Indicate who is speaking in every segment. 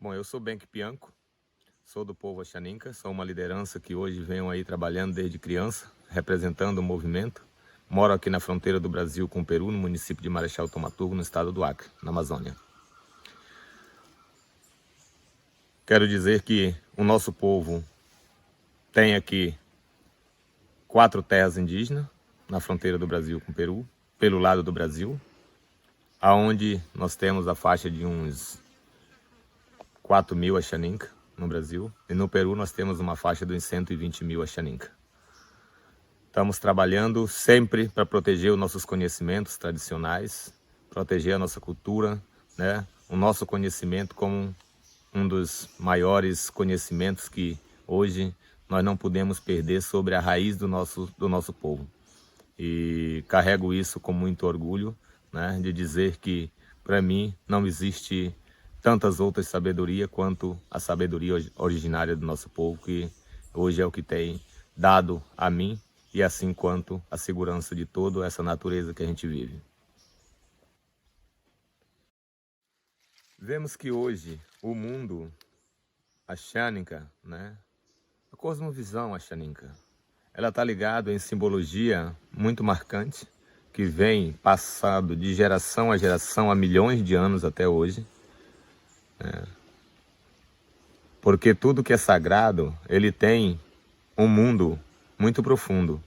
Speaker 1: Bom, eu sou Benk Pianco, sou do povo Axaninka, sou uma liderança que hoje venho aí trabalhando desde criança, representando o movimento. Moro aqui na fronteira do Brasil com o Peru, no município de Marechal Thaumaturgo, no estado do Acre, na Amazônia. Quero dizer que o nosso povo tem aqui 4 terras indígenas na fronteira do Brasil com o Peru, pelo lado do Brasil, aonde nós temos a faixa de uns 4.000 Axaninka no Brasil, e no Peru nós temos uma faixa de uns 120.000 Axaninka. Estamos trabalhando sempre para proteger os nossos conhecimentos tradicionais, proteger a nossa cultura, né? O nosso conhecimento como um dos maiores conhecimentos que hoje nós não podemos perder sobre a raiz do nosso povo. E carrego isso com muito orgulho, né? De dizer que, para mim, não existe tantas outras sabedoria quanto a sabedoria originária do nosso povo, que hoje é o que tem dado a mim, e assim quanto a segurança de toda essa natureza que a gente vive. Vemos que hoje o mundo Axaninka, né, a cosmovisão Axaninka, ela está ligada em simbologia muito marcante, que vem passado de geração a geração há milhões de anos até hoje. Porque tudo que é sagrado, ele tem um mundo muito profundo.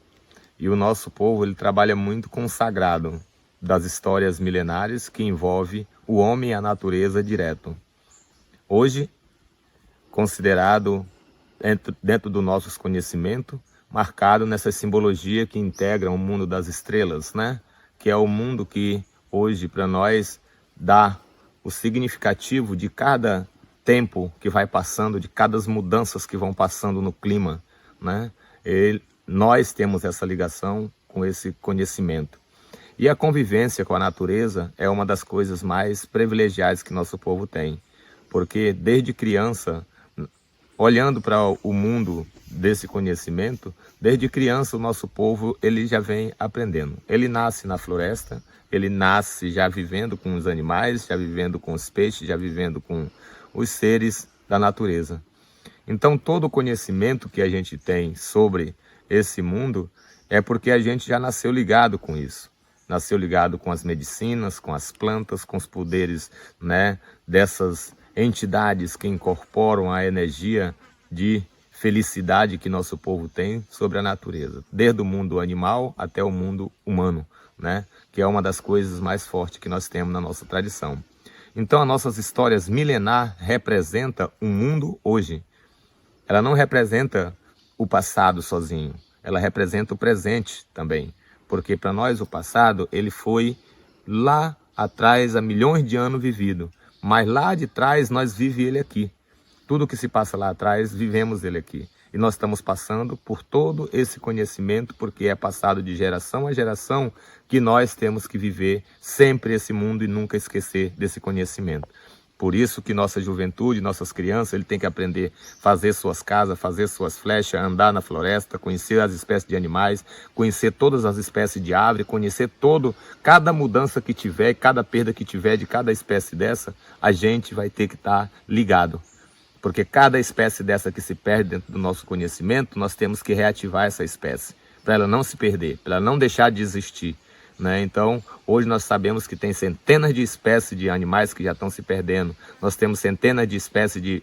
Speaker 1: E o nosso povo, ele trabalha muito com o sagrado das histórias milenares que envolve o homem e a natureza direto. Hoje, considerado dentro do nosso conhecimento, marcado nessa simbologia que integra o mundo das estrelas, né? Que é o mundo que hoje para nós dá o significativo de cada tempo que vai passando, de cada mudanças que vão passando no clima, né? Nós temos essa ligação com esse conhecimento. E a convivência com a natureza é uma das coisas mais privilegiadas que nosso povo tem. Porque desde criança, olhando para o mundo desse conhecimento, desde criança o nosso povo ele já vem aprendendo. Ele nasce na floresta, ele nasce já vivendo com os animais, já vivendo com os peixes, já vivendo com os seres da natureza. Então todo o conhecimento que a gente tem sobre esse mundo é porque a gente já nasceu ligado com isso. Nasceu ligado com as medicinas, com as plantas, com os poderes, né, dessas entidades que incorporam a energia de felicidade que nosso povo tem sobre a natureza, desde o mundo animal até o mundo humano, né, que é uma das coisas mais fortes que nós temos na nossa tradição. Então as nossas histórias milenar representam o mundo hoje. Ela não representa o passado sozinho, ela representa o presente também, porque para nós o passado ele foi lá atrás há milhões de anos vivido, mas lá de trás nós vivemos ele aqui. Tudo que se passa lá atrás, vivemos ele aqui. E nós estamos passando por todo esse conhecimento, porque é passado de geração a geração que nós temos que viver sempre esse mundo e nunca esquecer desse conhecimento. Por isso que nossa juventude, nossas crianças, ele tem que aprender a fazer suas casas, fazer suas flechas, andar na floresta, conhecer as espécies de animais, conhecer todas as espécies de árvore, conhecer cada mudança que tiver, cada perda que tiver de cada espécie dessa, a gente vai ter que estar ligado. Porque cada espécie dessa que se perde dentro do nosso conhecimento, nós temos que reativar essa espécie, para ela não se perder, para ela não deixar de existir. Né? Então, hoje nós sabemos que tem centenas de espécies de animais que já estão se perdendo. Nós temos centenas de espécies de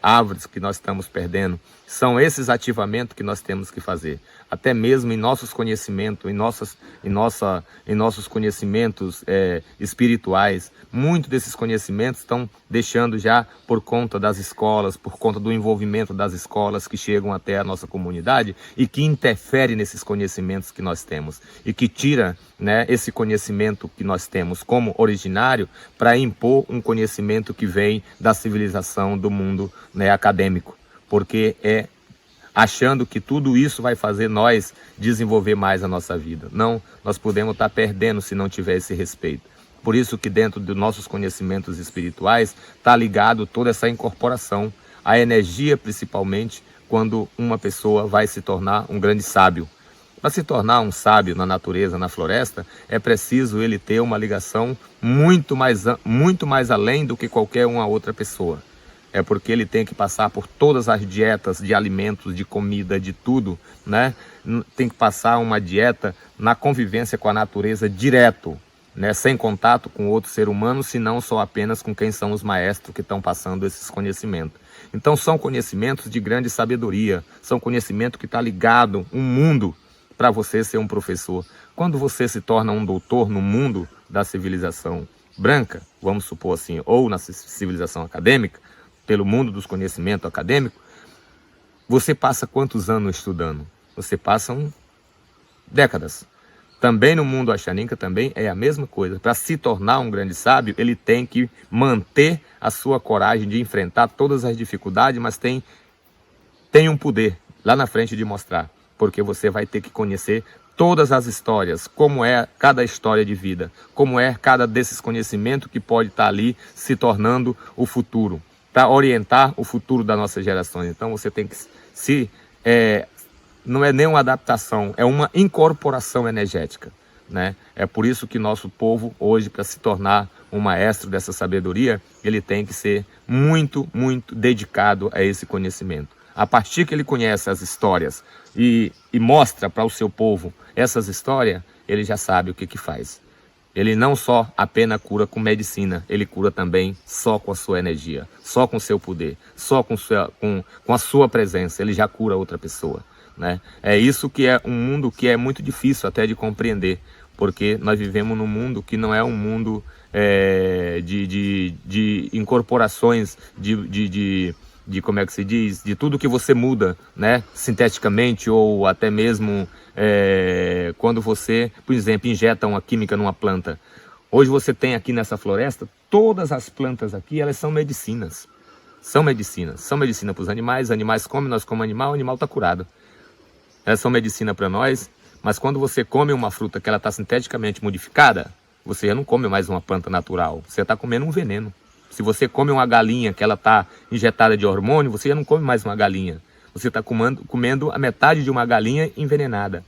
Speaker 1: árvores que nós estamos perdendo. São esses ativamentos que nós temos que fazer. Até mesmo em nossos conhecimentos, em nossos conhecimentos espirituais, muitos desses conhecimentos estão deixando já por conta das escolas, por conta do envolvimento das escolas que chegam até a nossa comunidade e que interfere nesses conhecimentos que nós temos e que tira, né, esse conhecimento que nós temos como originário para impor um conhecimento que vem da civilização do mundo, né, acadêmico, porque achando que tudo isso vai fazer nós desenvolver mais a nossa vida. Não, nós podemos estar perdendo se não tiver esse respeito. Por isso que dentro dos nossos conhecimentos espirituais está ligado toda essa incorporação, a energia principalmente, quando uma pessoa vai se tornar um grande sábio. Para se tornar um sábio na natureza, na floresta, é preciso ele ter uma ligação muito mais além do que qualquer uma outra pessoa. é porque ele tem que passar por todas as dietas de alimentos, de comida, de tudo, né? Tem que passar uma dieta na convivência com a natureza direto, né? Sem contato com outro ser humano, senão só apenas com quem são os maestros que estão passando esses conhecimentos. Então são conhecimentos de grande sabedoria, são conhecimento que está ligado um mundo para você ser um professor. Quando você se torna um doutor no mundo da civilização branca, vamos supor assim, ou na civilização acadêmica, pelo mundo dos conhecimentos acadêmicos, você passa quantos anos estudando? Você passa décadas. Também no mundo Axaninca também é a mesma coisa. Para se tornar um grande sábio, ele tem que manter a sua coragem de enfrentar todas as dificuldades, mas tem um poder lá na frente de mostrar, porque você vai ter que conhecer todas as histórias, como é cada história de vida, como é cada desses conhecimentos que pode estar ali se tornando o futuro, para orientar o futuro das nossas gerações. Então você tem que não é nem uma adaptação, é uma incorporação energética, né? É por isso que nosso povo hoje, para se tornar um maestro dessa sabedoria, ele tem que ser muito, muito dedicado a esse conhecimento. A partir que ele conhece as histórias e mostra para o seu povo essas histórias, ele já sabe o que faz. Ele não só apenas cura com medicina, ele cura também só com a sua energia, só com o seu poder, só com a sua presença, ele já cura outra pessoa, né? É isso que é um mundo que é muito difícil até de compreender, porque nós vivemos num mundo que não é um mundo de incorporações, como é que se diz, de tudo que você muda, né, sinteticamente, ou até mesmo quando você, por exemplo, injeta uma química numa planta. Hoje você tem aqui nessa floresta, todas as plantas aqui, elas são medicinas. São medicinas para os animais comem, nós comemos animal, o animal está curado. Elas são medicina para nós, mas quando você come uma fruta que ela está sinteticamente modificada, você já não come mais uma planta natural, você está comendo um veneno. Se você come uma galinha que ela está injetada de hormônio, você já não come mais uma galinha. Você está comendo a metade de uma galinha envenenada.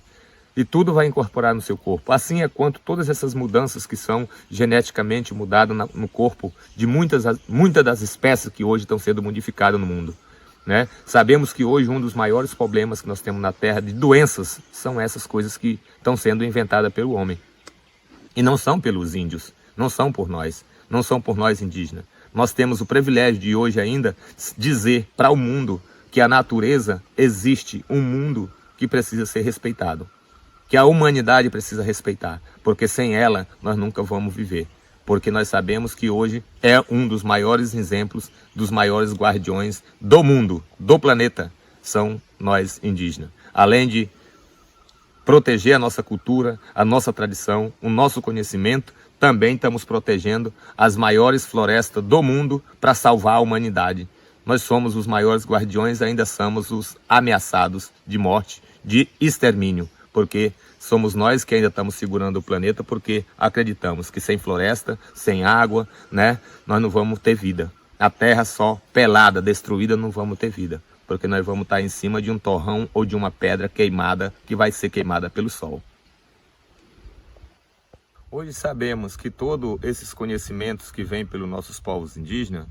Speaker 1: E tudo vai incorporar no seu corpo. Assim é quanto todas essas mudanças que são geneticamente mudadas no corpo de muitas das espécies que hoje estão sendo modificadas no mundo, né? Sabemos que hoje um dos maiores problemas que nós temos na Terra de doenças são essas coisas que estão sendo inventadas pelo homem. E não são pelos índios, não são por nós. Não são por nós indígenas. Nós temos o privilégio de hoje ainda dizer para o mundo que a natureza existe, um mundo que precisa ser respeitado, que a humanidade precisa respeitar, porque sem ela nós nunca vamos viver, porque nós sabemos que hoje é um dos maiores exemplos, dos maiores guardiões do mundo, do planeta, são nós indígenas. Além de proteger a nossa cultura, a nossa tradição, o nosso conhecimento, também estamos protegendo as maiores florestas do mundo para salvar a humanidade. Nós somos os maiores guardiões, ainda somos os ameaçados de morte, de extermínio, porque somos nós que ainda estamos segurando o planeta, porque acreditamos que sem floresta, sem água, né, nós não vamos ter vida. A terra só pelada, destruída, não vamos ter vida, porque nós vamos estar em cima de um torrão ou de uma pedra queimada que vai ser queimada pelo sol. Hoje sabemos que todos esses conhecimentos que vêm pelos nossos povos indígenas,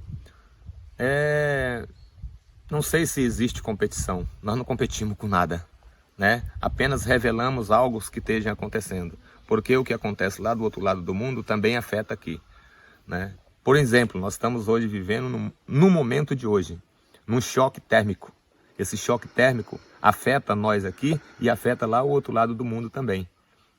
Speaker 1: não sei se existe competição, nós não competimos com nada, né? Apenas revelamos algo que esteja acontecendo, porque o que acontece lá do outro lado do mundo também afeta aqui, né? Por exemplo, nós estamos hoje vivendo no momento de hoje, num choque térmico. Esse choque térmico afeta nós aqui e afeta lá o outro lado do mundo também.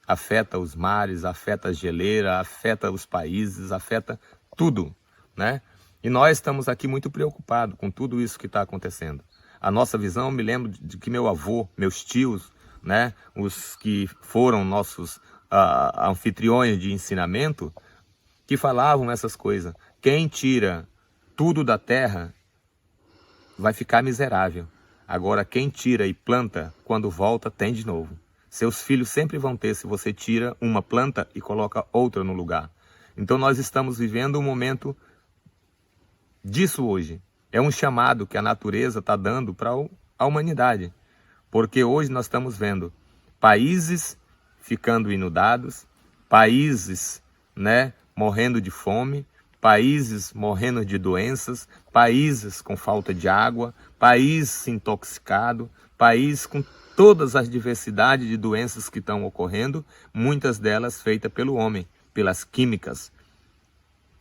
Speaker 1: Afeta os mares, afeta a geleira, afeta os países, afeta tudo, né? E nós estamos aqui muito preocupados com tudo isso que está acontecendo. A nossa visão, me lembro de que meu avô, meus tios, né, os que foram nossos anfitriões de ensinamento, que falavam essas coisas. Quem tira tudo da terra vai ficar miserável. Agora, quem tira e planta, quando volta, tem de novo. Seus filhos sempre vão ter se você tira uma planta e coloca outra no lugar. Então nós estamos vivendo um momento disso hoje. É um chamado que a natureza está dando para a humanidade. Porque hoje nós estamos vendo países ficando inundados, países, né, morrendo de fome, países morrendo de doenças, países com falta de água, países intoxicados, países com todas as diversidades de doenças que estão ocorrendo, muitas delas feitas pelo homem, pelas químicas,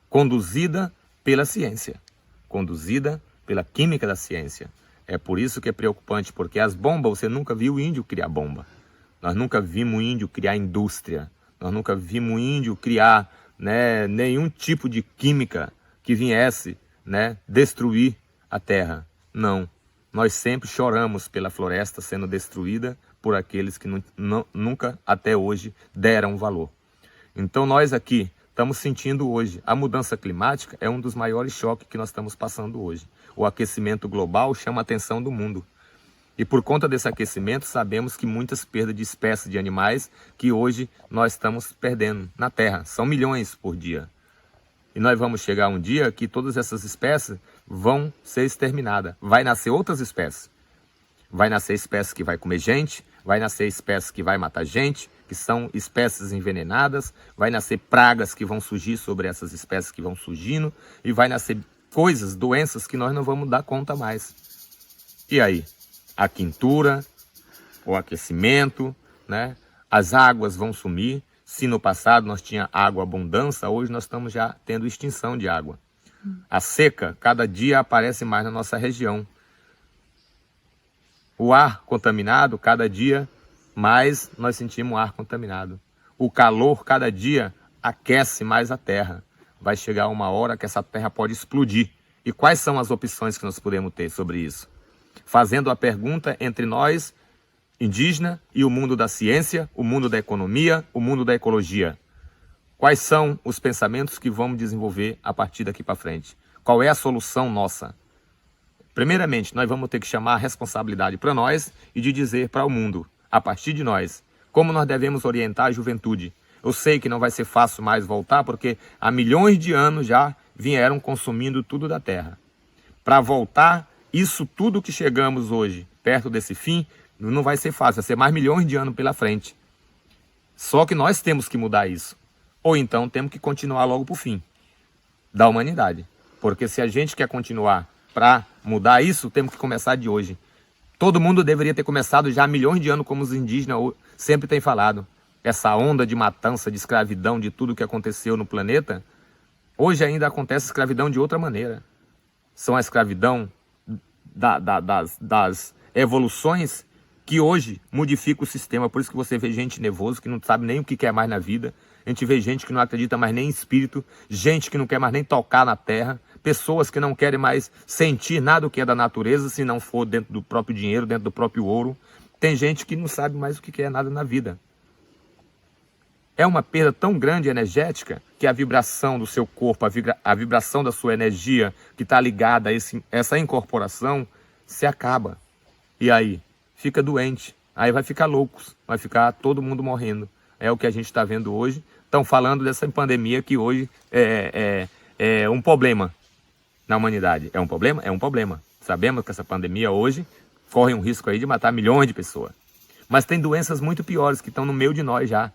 Speaker 1: conduzida pela ciência, conduzida pela química da ciência. É por isso que é preocupante, porque as bombas, você nunca viu o índio criar bomba. Nós nunca vimos o índio criar indústria. Nós nunca vimos o índio criar, né, nenhum tipo de química que viesse, né, destruir a terra. Não. Nós sempre choramos pela floresta sendo destruída por aqueles que nunca até hoje deram valor. Então nós aqui estamos sentindo hoje, a mudança climática é um dos maiores choques que nós estamos passando hoje. O aquecimento global chama a atenção do mundo. E por conta desse aquecimento, sabemos que muitas perdas de espécies de animais que hoje nós estamos perdendo na Terra. São milhões por dia. E nós vamos chegar um dia que todas essas espécies vão ser exterminadas. Vai nascer outras espécies. Vai nascer espécies que vai comer gente, vai nascer espécies que vai matar gente, que são espécies envenenadas, vai nascer pragas que vão surgir sobre essas espécies que vão surgindo, e vai nascer coisas, doenças que nós não vamos dar conta mais. E aí? A quintura, o aquecimento, né? As águas vão sumir. Se no passado nós tínhamos água abundância, hoje nós estamos já tendo extinção de água. A seca, cada dia aparece mais na nossa região. O ar contaminado, cada dia mais nós sentimos o ar contaminado. O calor, cada dia, aquece mais a terra. Vai chegar uma hora que essa terra pode explodir. E quais são as opções que nós podemos ter sobre isso? Fazendo a pergunta entre nós, indígena, e o mundo da ciência, o mundo da economia, o mundo da ecologia. Quais são os pensamentos que vamos desenvolver a partir daqui para frente? Qual é a solução nossa? Primeiramente, nós vamos ter que chamar a responsabilidade para nós e de dizer para o mundo, a partir de nós, como nós devemos orientar a juventude. Eu sei que não vai ser fácil mais voltar, porque há milhões de anos já vieram consumindo tudo da terra. Para voltar, isso tudo que chegamos hoje, perto desse fim, não vai ser fácil, vai ser mais milhões de anos pela frente. Só que nós temos que mudar isso. Ou então temos que continuar logo para o fim da humanidade. Porque se a gente quer continuar para mudar isso, temos que começar de hoje. Todo mundo deveria ter começado já há milhões de anos, como os indígenas sempre têm falado. Essa onda de matança, de escravidão, de tudo que aconteceu no planeta, hoje ainda acontece escravidão de outra maneira. São a escravidão das evoluções que hoje modifica o sistema. Por isso que você vê gente nervosa, que não sabe nem o que quer mais na vida. A gente vê gente que não acredita mais nem em espírito, gente que não quer mais nem tocar na terra, pessoas que não querem mais sentir nada do que é da natureza, se não for dentro do próprio dinheiro, dentro do próprio ouro. Tem gente que não sabe mais o que é nada na vida. É uma perda tão grande energética que a vibração do seu corpo, a vibração da sua energia que está ligada a essa incorporação se acaba. E aí? Fica doente. Aí vai ficar loucos. Vai ficar todo mundo morrendo. É o que a gente está vendo hoje. Estão falando dessa pandemia que hoje é um problema na humanidade. É um problema? É um problema. Sabemos que essa pandemia hoje corre um risco aí de matar milhões de pessoas. Mas tem doenças muito piores que estão no meio de nós já.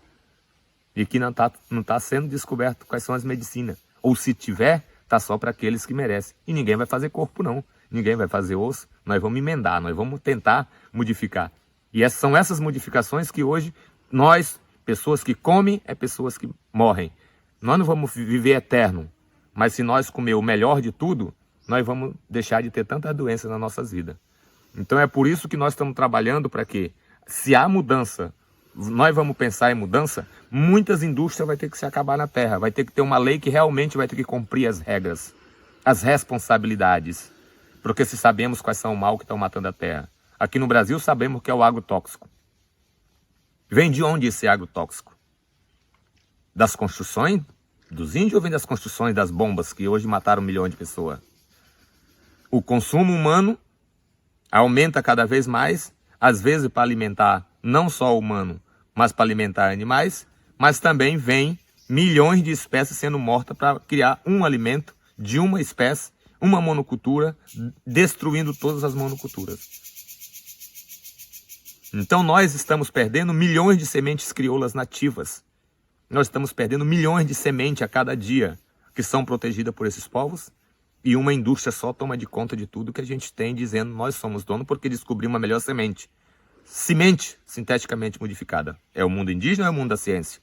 Speaker 1: E que não tá sendo descoberto quais são as medicinas. Ou se tiver, tá só para aqueles que merecem. E ninguém vai fazer corpo não. Ninguém vai fazer osso. Nós vamos emendar, nós vamos tentar modificar. E são essas modificações que hoje nós, pessoas que comem, pessoas que morrem. Nós não vamos viver eterno. Mas se nós comer o melhor de tudo, nós vamos deixar de ter tantas doenças nas nossas vidas. Então é por isso que nós estamos trabalhando para que, se há mudança, nós vamos pensar em mudança, muitas indústrias vão ter que se acabar na terra. Vai ter que ter uma lei que realmente vai ter que cumprir as regras, as responsabilidades. Porque se sabemos quais são o mal que estão matando a terra. Aqui no Brasil sabemos que é o agrotóxico. Vem de onde esse agrotóxico? Das construções dos índios ou vem das construções das bombas que hoje mataram milhões de pessoas? O consumo humano aumenta cada vez mais, às vezes para alimentar não só o humano, mas para alimentar animais, mas também vem milhões de espécies sendo mortas para criar um alimento de uma espécie, uma monocultura, destruindo todas as monoculturas. Então nós estamos perdendo milhões de sementes crioulas nativas. Nós estamos perdendo milhões de sementes a cada dia. que são protegidas por esses povos, e uma indústria só toma de conta de tudo que a gente tem, dizendo nós somos dono porque descobrimos uma melhor semente. Semente sinteticamente modificada. É o mundo indígena ou é o mundo da ciência?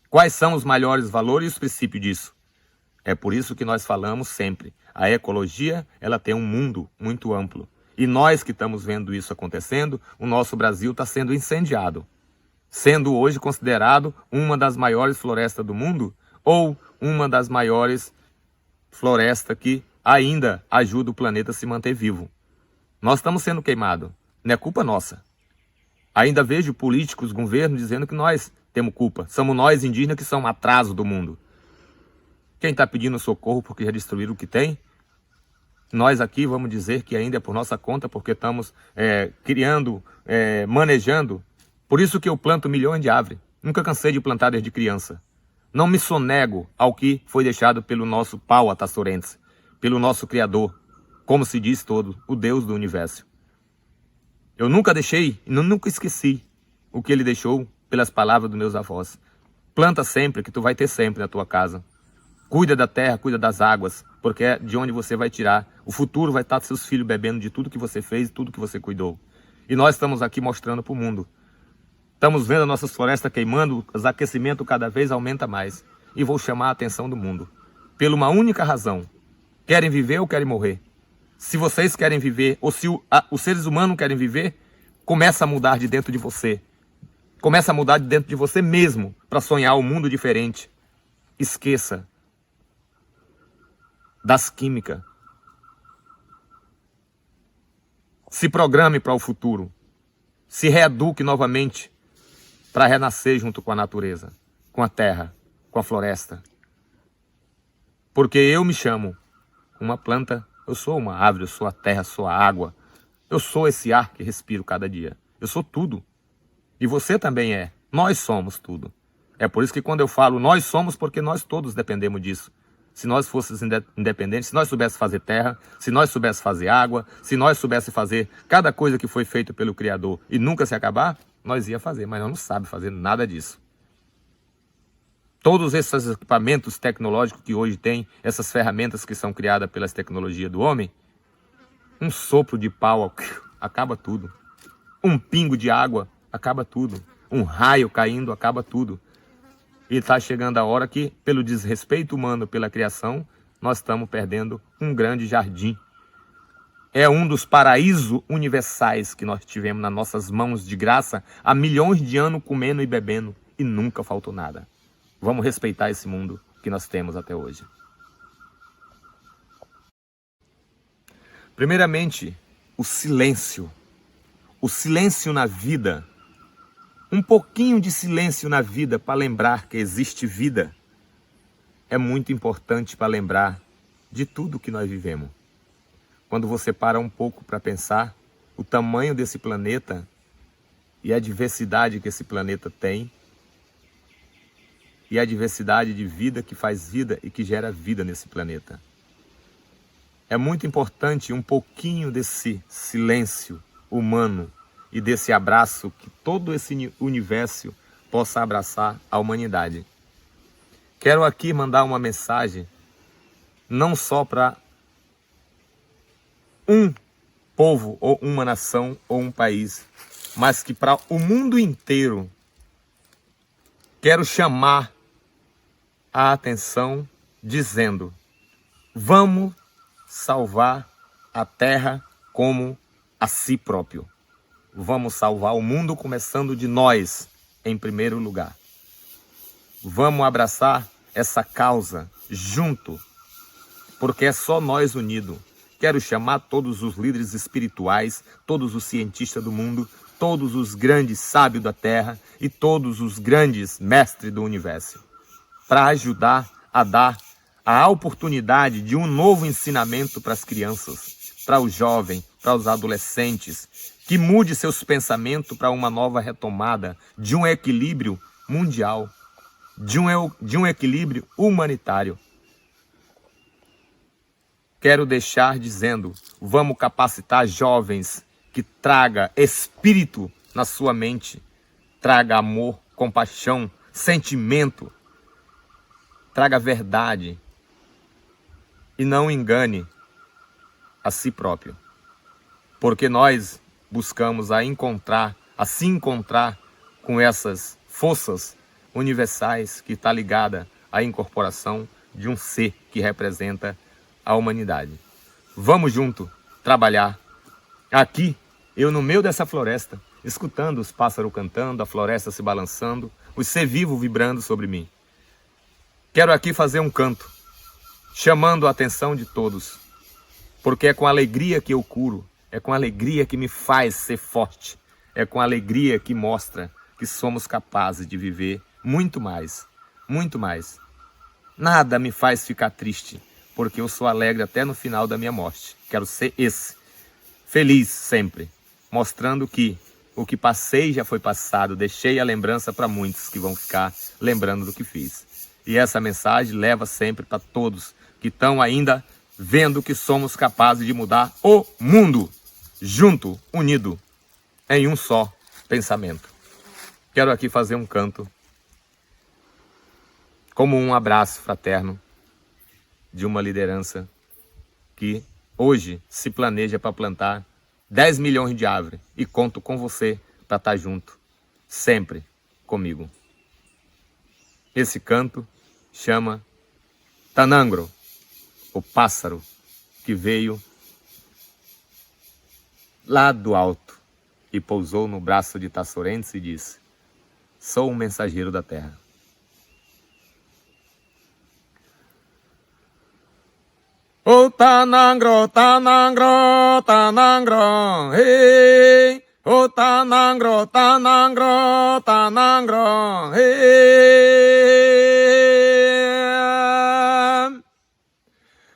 Speaker 1: Quais são os maiores valores e os princípios disso? É por isso que nós falamos sempre. A ecologia, ela tem um mundo muito amplo. E nós que estamos vendo isso acontecendo, o nosso Brasil está sendo incendiado. Sendo hoje considerado uma das maiores florestas do mundo ou uma das maiores florestas que ainda ajuda o planeta a se manter vivo. Nós estamos sendo queimados. Não é culpa nossa. Ainda vejo políticos, governos dizendo que nós temos culpa. Somos nós indígenas que somos atraso do mundo. Quem está pedindo socorro porque já destruíram o que tem? Nós aqui vamos dizer que ainda é por nossa conta porque estamos criando, manejando. Por isso que eu planto milhões de árvores. Nunca cansei de plantar desde criança. Não me sonego ao que foi deixado pelo nosso pau atassorense, pelo nosso Criador, como se diz todo, o Deus do Universo. Eu nunca deixei e nunca esqueci o que ele deixou pelas palavras dos meus avós. Planta sempre, que tu vai ter sempre na tua casa. Cuida da terra, cuida das águas, porque é de onde você vai tirar. O futuro vai estar seus filhos bebendo de tudo que você fez e tudo que você cuidou. E nós estamos aqui mostrando para o mundo. Estamos vendo as nossas florestas queimando, os aquecimentos cada vez aumenta mais. E vou chamar a atenção do mundo. Pela uma única razão. Querem viver ou querem morrer? Se vocês querem viver, ou se os seres humanos querem viver, começa a mudar de dentro de você. Começa a mudar de dentro de você mesmo, para sonhar um mundo diferente. Esqueça das químicas. Se programe para o futuro. Se reeduque novamente para renascer junto com a natureza, com a terra, com a floresta. Porque eu me chamo uma planta, eu sou uma árvore, eu sou a terra, eu sou a água. Eu sou esse ar que respiro cada dia. Eu sou tudo. E você também é. Nós somos tudo. É por isso que quando eu falo nós somos, porque nós todos dependemos disso. Se nós fôssemos independentes, se nós soubéssemos fazer terra, se nós soubéssemos fazer água, se nós soubéssemos fazer cada coisa que foi feita pelo Criador e nunca se acabar, nós ia fazer, mas nós não sabemos fazer nada disso. Todos esses equipamentos tecnológicos que hoje tem, essas ferramentas que são criadas pelas tecnologias do homem, um sopro de pau acaba tudo. Um pingo de água acaba tudo. Um raio caindo acaba tudo. E está chegando a hora que, pelo desrespeito humano pela criação, nós estamos perdendo um grande jardim. É um dos paraísos universais que nós tivemos nas nossas mãos de graça há milhões de anos comendo e bebendo e nunca faltou nada. Vamos respeitar esse mundo que nós temos até hoje. Primeiramente, o silêncio. O silêncio na vida. Um pouquinho de silêncio na vida para lembrar que existe vida é muito importante para lembrar de tudo que nós vivemos. Quando você para um pouco para pensar o tamanho desse planeta e a diversidade que esse planeta tem e a diversidade de vida que faz vida e que gera vida nesse planeta. É muito importante um pouquinho desse silêncio humano e desse abraço que todo esse universo possa abraçar a humanidade. Quero aqui mandar uma mensagem, não só para um povo, ou uma nação, ou um país, mas que para o mundo inteiro. Quero chamar a atenção dizendo: vamos salvar a terra como a si próprio. Vamos salvar o mundo começando de nós, em primeiro lugar. Vamos abraçar essa causa junto, porque é só nós unidos. Quero chamar todos os líderes espirituais, todos os cientistas do mundo, todos os grandes sábios da Terra e todos os grandes mestres do universo, para ajudar a dar a oportunidade de um novo ensinamento para as crianças, para os jovens, para os adolescentes, que mude seus pensamentos para uma nova retomada de um equilíbrio mundial, de um equilíbrio humanitário. Quero deixar dizendo, vamos capacitar jovens que traga espírito na sua mente, traga amor, compaixão, sentimento, traga verdade, e não engane a si próprio. Porque nós buscamos se encontrar com essas forças universais que está ligada à incorporação de um ser que representa a humanidade. Vamos junto trabalhar. Aqui, eu no meio dessa floresta, escutando os pássaros cantando, a floresta se balançando, o ser vivo vibrando sobre mim. Quero aqui fazer um canto, chamando a atenção de todos, porque é com alegria que eu curo, é com alegria que me faz ser forte, é com alegria que mostra que somos capazes de viver muito mais, muito mais. Nada me faz ficar triste, porque eu sou alegre até no final da minha morte. Quero ser esse, feliz sempre, mostrando que o que passei já foi passado, deixei a lembrança para muitos que vão ficar lembrando do que fiz. E essa mensagem leva sempre para todos que estão ainda vendo que somos capazes de mudar o mundo, junto, unido, em um só pensamento. Quero aqui fazer um canto como um abraço fraterno de uma liderança que hoje se planeja para plantar 10 milhões de árvores e conto com você para estar junto, sempre comigo. Esse canto chama Tanangro, o pássaro que veio lá do alto e pousou no braço de Tassorentes e disse: sou um mensageiro da terra. O Tanangro, Tanangro, Tanangro, hey. O Tanangro, Tanangro, Tanangro, hey.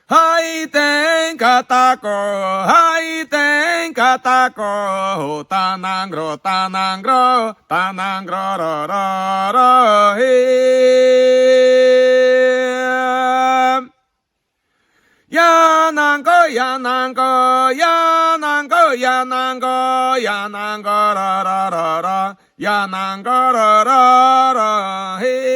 Speaker 1: Hai tem cataco, hai tem cataco. O Tanangro, Tanangro, Tanangro, ro, ro, ro, hey. Yanango, yanango, yanango, yanango, yanango, ra, ra, ra, ra, yanango, ra, ra, ra, hey.